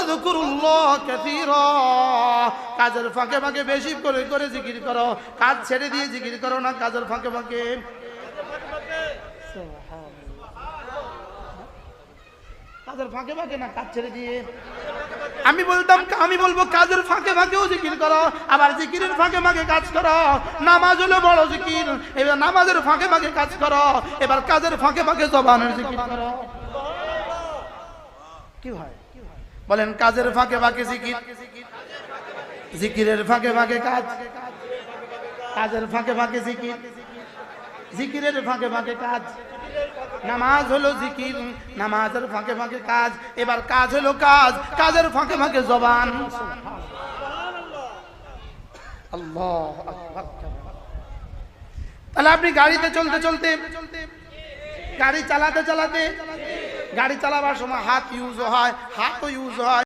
ওয়াযকুরুল্লাহ কাসীরা, কাজের ফাঁকে ফাঁকে বেশি করে করে জিকির করো, কাজ ছেড়ে দিয়ে জিকির করো না, কাজের ফাঁকে ফাঁকে। কাজের ফাঁকে ফাঁকে না, কাজ ছেড়ে দিয়ে। আমি বলবো কাজের ফাঁকে ফাঁকেও জিকির করো, আবার জিকিরের ফাঁকে ফাঁকে কাজ করো। নামাজ হলো বড় জিকির, এবার নামাজের ফাঁকে ফাঁকে কাজ করো, এবার কাজের ফাঁকে ফাঁকে জবানের জিকির করো। কি হয় বলেন? কাজের ফাঁকে ফাঁকে জিকির, জিকিরের ফাঁকে ফাঁকে কাজ, কাজের ফাঁকে ফাঁকে জিকির, জিকিরের ফাঁকে ফাঁকে কাজ। নামাজ হলো জিকির, নামাজের ফাঁকে ফাঁকে কাজ, এবার কাজ হলো কাজ, কাজের ফাঁকে ফাঁকে জবান। আল্লাহু আকবার। তাহলে আপনি গাড়িতে চলতে চলতে, গাড়ি চালাতে চালাতে, গাড়ি চালাবার সময় হাত ইউজ হয়, হাতও ইউজ হয়।